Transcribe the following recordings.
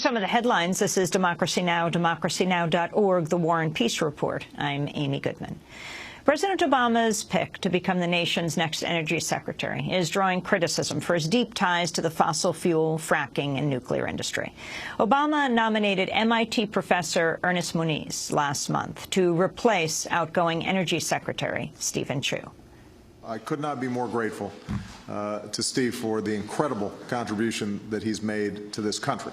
some of the headlines. This is Democracy Now!, democracynow.org, The War and Peace Report. I'm Amy Goodman. President Obama's pick to become the nation's next energy secretary is drawing criticism for his deep ties to the fossil fuel, fracking, and nuclear industry. Obama nominated MIT professor Ernest Moniz last month to replace outgoing energy secretary Stephen Chu. I could not be more grateful to Steve for the incredible contribution that he's made to this country.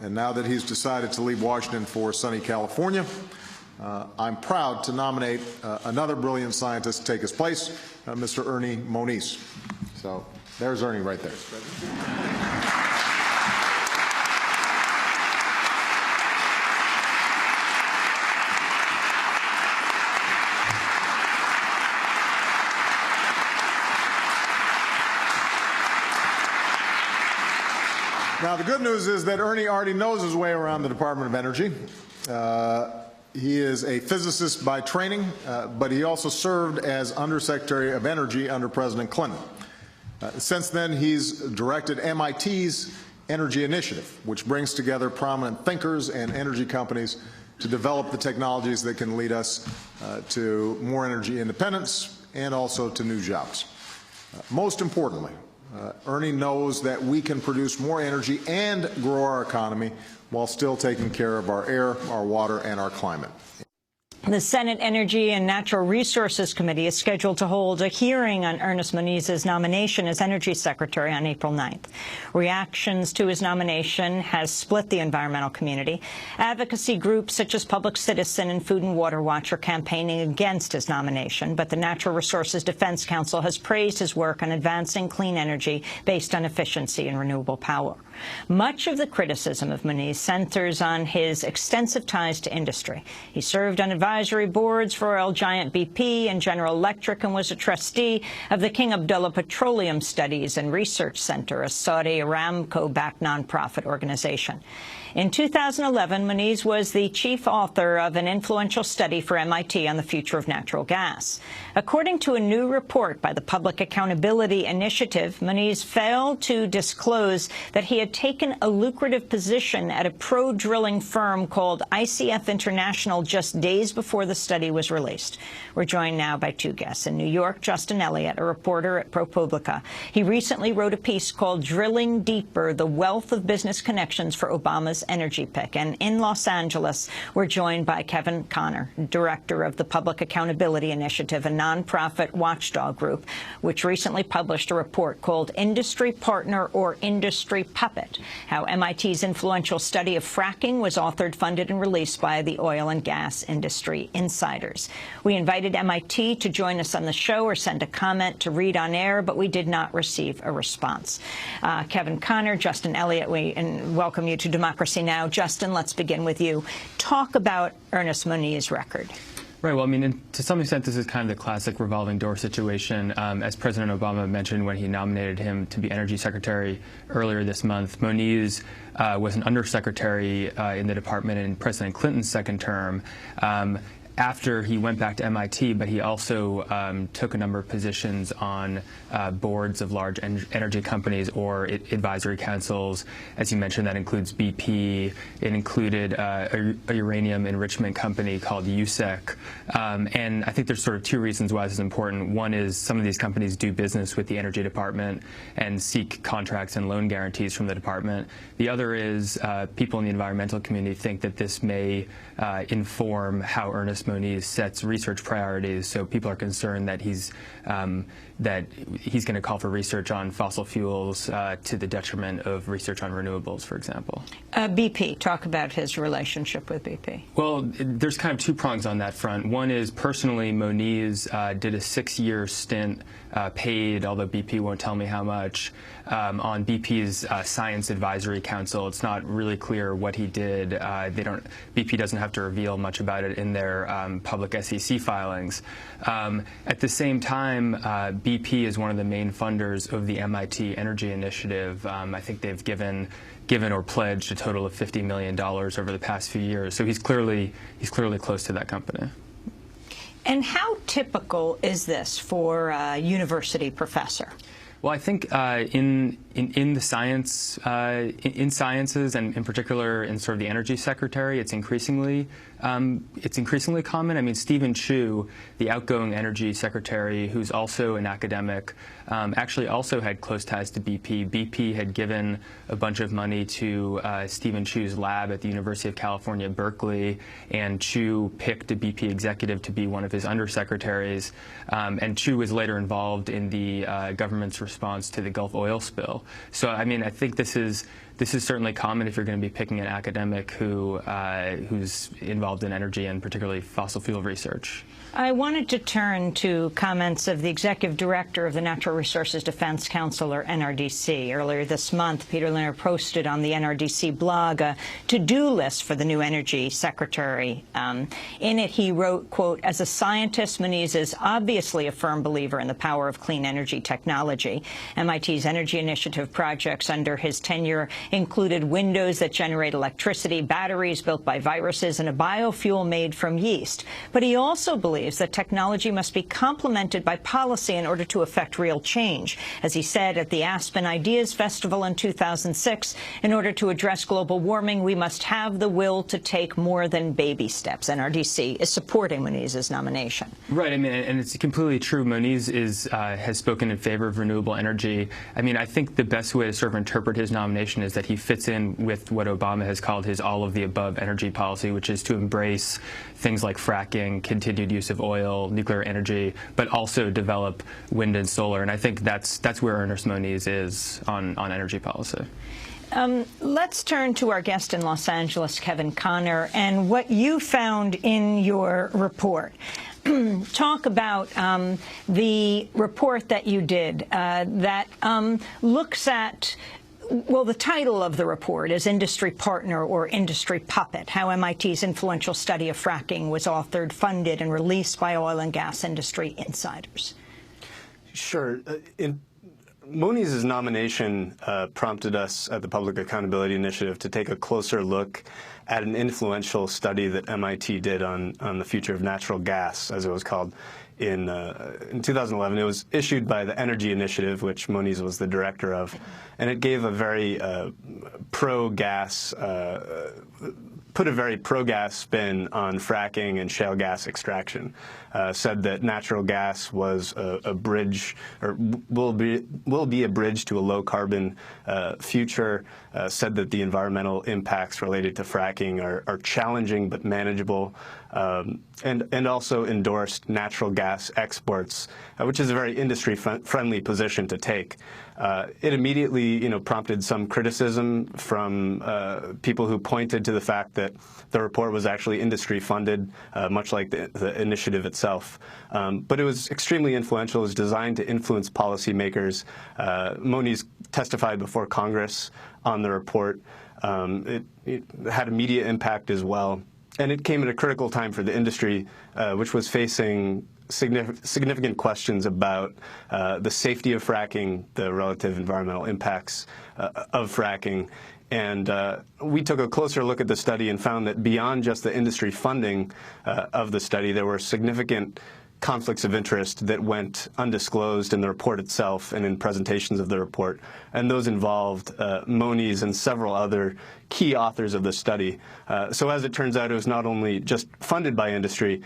And now that he's decided to leave Washington for sunny California, I'm proud to nominate another brilliant scientist to take his place, Mr. Ernest Moniz. So there's Ernie right there. Now, the good news is that Ernie already knows his way around the Department of Energy. He is a physicist by training, but he also served as Undersecretary of Energy under President Clinton. Since then, he's directed MIT's Energy Initiative, which brings together prominent thinkers and energy companies to develop the technologies that can lead us to more energy independence and also to new jobs. Most importantly, Ernie knows that we can produce more energy and grow our economy while still taking care of our air, our water, and our climate. The Senate Energy and Natural Resources Committee is scheduled to hold a hearing on Ernest Moniz's nomination as Energy Secretary on April 9th. Reactions to his nomination has split the environmental community. Advocacy groups such as Public Citizen and Food and Water Watch are campaigning against his nomination, but the Natural Resources Defense Council has praised his work on advancing clean energy based on efficiency and renewable power. Much of the criticism of Moniz centers on his extensive ties to industry. He served on advisory boards for oil giant BP and General Electric and was a trustee of the King Abdullah Petroleum Studies and Research Center, a Saudi Aramco-backed nonprofit organization. In 2011, Moniz was the chief author of an influential study for MIT on the future of natural gas. According to a new report by the Public Accountability Initiative, Moniz failed to disclose that he had taken a lucrative position at a pro-drilling firm called ICF International just days before the study was released. We're joined now by two guests. In New York, Justin Elliott, a reporter at ProPublica. He recently wrote a piece called Drilling Deeper, the Wealth of Business Connections for Obama's Energy Pick. And in Los Angeles, we're joined by Kevin Connor, director of the Public Accountability Initiative, a nonprofit watchdog group, which recently published a report called Industry Partner or Industry Puppet, how MIT's influential study of fracking was authored, funded, and released by the oil and gas industry insiders. We invited MIT to join us on the show or send a comment to read on air, but we did not receive a response. Kevin Connor, Justin Elliott, we welcome you to Democracy Now! Justin, let's begin with you. Talk about Ernest Moniz's record. Right. Well, I mean, to some extent, this is kind of the classic revolving door situation. As President Obama mentioned when he nominated him to be Energy Secretary earlier this month, Moniz was an undersecretary in the department in President Clinton's second term. After he went back to MIT, but he also took a number of positions on boards of large energy companies or advisory councils. As you mentioned, that includes BP. It included a uranium enrichment company called USEC. And I think there's sort of two reasons why this is important. One is some of these companies do business with the Energy Department and seek contracts and loan guarantees from the department. The other is people in the environmental community think that this may inform how Ernest Moniz sets research priorities. So people are concerned that he's going to call for research on fossil fuels to the detriment of research on renewables, for example. BP, talk about his relationship with BP. Well, there's kind of two prongs on that front. One is personally, Moniz did a 6-year stint paid, although BP won't tell me how much, on BP's Science Advisory Council. It's not really clear what he did. BP doesn't have to reveal much about it in their public SEC filings. At the same time, BP is one of the main funders of the MIT Energy Initiative. I think they've given or pledged a total of $50 million over the past few years. So he's clearly close to that company. And how typical is this for a university professor? Well, I think in in the sciences and in particular in sort of the energy secretary, it's increasingly common. I mean, Stephen Chu, the outgoing energy secretary, who's also an academic, actually also had close ties to BP. BP had given a bunch of money to Stephen Chu's lab at the University of California, Berkeley, and Chu picked a BP executive to be one of his undersecretaries. And Chu was later involved in the government's response to the Gulf oil spill. So, I mean, I think this is certainly common if you're going to be picking an academic who's involved in energy and particularly fossil fuel research. I wanted to turn to comments of the executive director of the Natural Resources Defense Council, or NRDC. Earlier this month, Peter Linner posted on the NRDC blog a to-do list for the new energy secretary. In it, he wrote, quote, "As a scientist, Moniz is obviously a firm believer in the power of clean energy technology. MIT's energy initiative projects under his tenure included windows that generate electricity, batteries built by viruses, and a biofuel made from yeast. But he also believes that technology must be complemented by policy in order to affect real change. As he said at the Aspen Ideas Festival in 2006, in order to address global warming, we must have the will to take more than baby steps." NRDC is supporting Moniz's nomination. Right. I mean, and it's completely true. Moniz has spoken in favor of renewable energy. I mean, I think the best way to sort of interpret his nomination is that he fits in with what Obama has called his all-of-the-above energy policy, which is to embrace things like fracking, continued use of oil, nuclear energy, but also develop wind and solar. And I think that's where Ernest Moniz is on energy policy. Let's turn to our guest in Los Angeles, Kevin Connor, and what you found in your report. Talk about the report that you did that looks at, well, the title of the report is Industry Partner or Industry Puppet, how MIT's influential study of fracking was authored, funded, and released by oil and gas industry insiders. Sure. Moniz's nomination prompted us at the Public Accountability Initiative to take a closer look at an influential study that MIT did on the future of natural gas, as it was called, in 2011. It was issued by the Energy Initiative, which Moniz was the director of, and it gave a very pro-gas put a very pro-gas spin on fracking and shale gas extraction. Said that natural gas was a bridge, or will be a bridge to a low-carbon future. Said that the environmental impacts related to fracking are challenging but manageable, and also endorsed natural gas exports, which is a very industry-friendly position to take. It immediately, prompted some criticism from people who pointed to the fact that the report was actually industry-funded, much like the initiative itself. But it was extremely influential. It was designed to influence policymakers. Moniz testified before Congress on the report. It had immediate impact as well. And it came at a critical time for the industry, which was facing significant questions about the safety of fracking, the relative environmental impacts of fracking. And we took a closer look at the study and found that beyond just the industry funding of the study, there were significant conflicts of interest that went undisclosed in the report itself and in presentations of the report. And those involved Moniz and several other key authors of the study. So as it turns out, it was not only just funded by industry,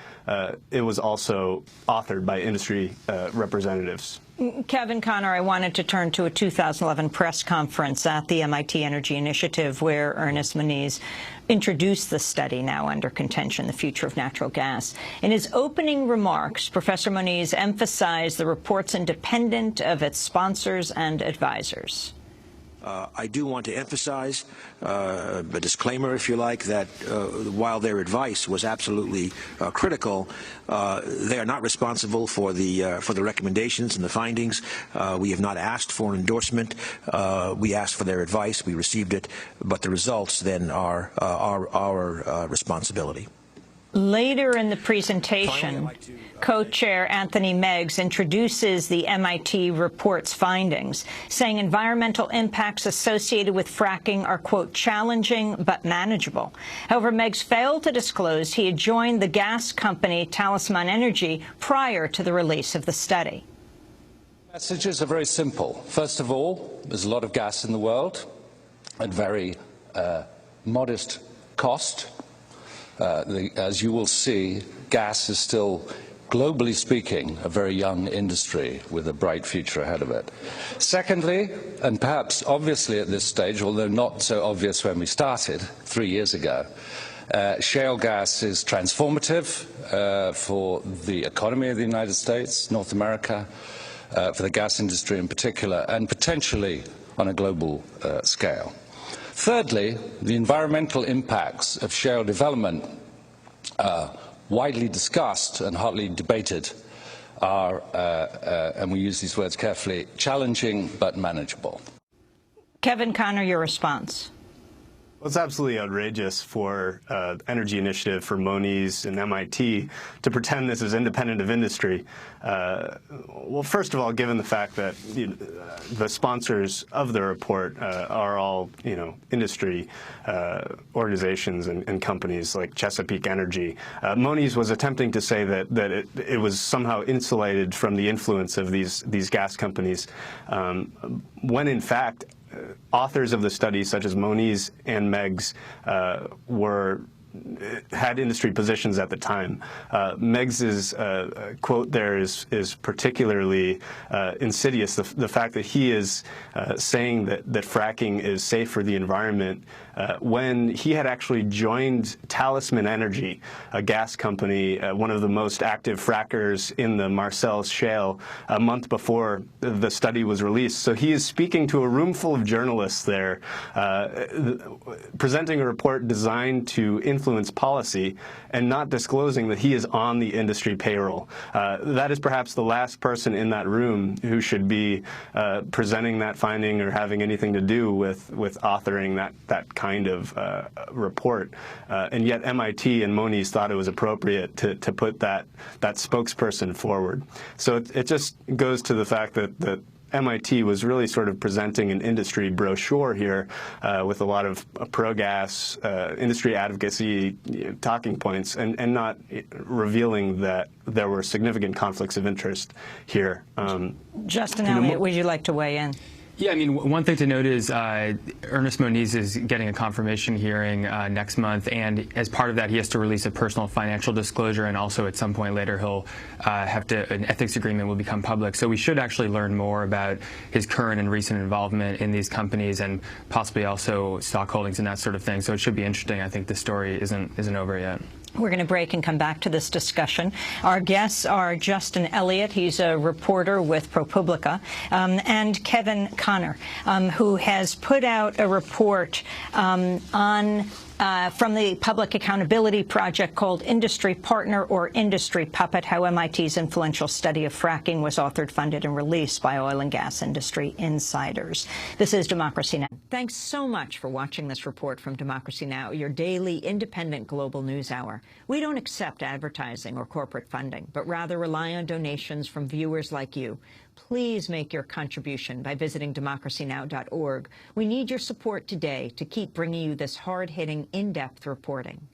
it was also authored by industry representatives. Kevin Connor, I wanted to turn to a 2011 press conference at the MIT Energy Initiative where Ernest Moniz introduced the study now under contention, The Future of Natural Gas. In his opening remarks, Professor Moniz emphasized the report's independent of its sponsors and advisors. I do want to emphasize a disclaimer, if you like, that while their advice was absolutely critical, they are not responsible for the recommendations and the findings. We have not asked for an endorsement. We asked for their advice. We received it, but the results then are our responsibility. Later in the presentation, co-chair Anthony Meggs introduces the MIT report's findings, saying environmental impacts associated with fracking are, quote, challenging but manageable. However, Meggs failed to disclose he had joined the gas company Talisman Energy prior to the release of the study. Messages are very simple. First of all, there's a lot of gas in the world at very modest cost. As you will see, gas is still, globally speaking, a very young industry with a bright future ahead of it. Secondly, and perhaps obviously at this stage, although not so obvious when we started 3 years ago, shale gas is transformative for the economy of the United States, North America, for the gas industry in particular, and potentially on a global scale. Thirdly, the environmental impacts of shale development, widely discussed and hotly debated, are, and we use these words carefully, challenging but manageable. Kevin Connor, your response. Well, it's absolutely outrageous for Energy Initiative, for Moniz and MIT to pretend this is independent of industry. Well, first of all, given the fact that the sponsors of the report are all, industry organizations and companies like Chesapeake Energy, Moniz was attempting to say that it was somehow insulated from the influence of these gas companies, when in fact authors of the study, such as Moniz and Meggs, had industry positions at the time. Meggs's quote there is particularly insidious. The fact that he is saying that fracking is safe for the environment when he had actually joined Talisman Energy, a gas company, one of the most active frackers in the Marcellus Shale, a month before the study was released. So he is speaking to a room full of journalists there, presenting a report designed to influence policy and not disclosing that he is on the industry payroll. That is perhaps the last person in that room who should be presenting that finding or having anything to do with authoring that kind of report. And yet MIT and Moniz thought it was appropriate to put that spokesperson forward. So it just goes to the fact that MIT was really sort of presenting an industry brochure here with a lot of pro-gas industry advocacy talking points and not revealing that there were significant conflicts of interest here. Justin Elliott, would you like to weigh in? Yeah, I mean, one thing to note is Ernest Moniz is getting a confirmation hearing next month, and as part of that, he has to release a personal financial disclosure, and also at some point later, he'll an ethics agreement will become public. So we should actually learn more about his current and recent involvement in these companies, and possibly also stock holdings and that sort of thing. So it should be interesting. I think the story isn't over yet. We're going to break and come back to this discussion. Our guests are Justin Elliott, he's a reporter with ProPublica, and Kevin Connor, who has put out a report from the Public Accountability Project called Industry Partner or Industry Puppet, how MIT's influential study of fracking was authored, funded, and released by oil and gas industry insiders. This is Democracy Now! Thanks so much for watching this report from Democracy Now!, your daily independent global news hour. We don't accept advertising or corporate funding, but rather rely on donations from viewers like you. Please make your contribution by visiting democracynow.org. We need your support today to keep bringing you this hard-hitting, in-depth reporting.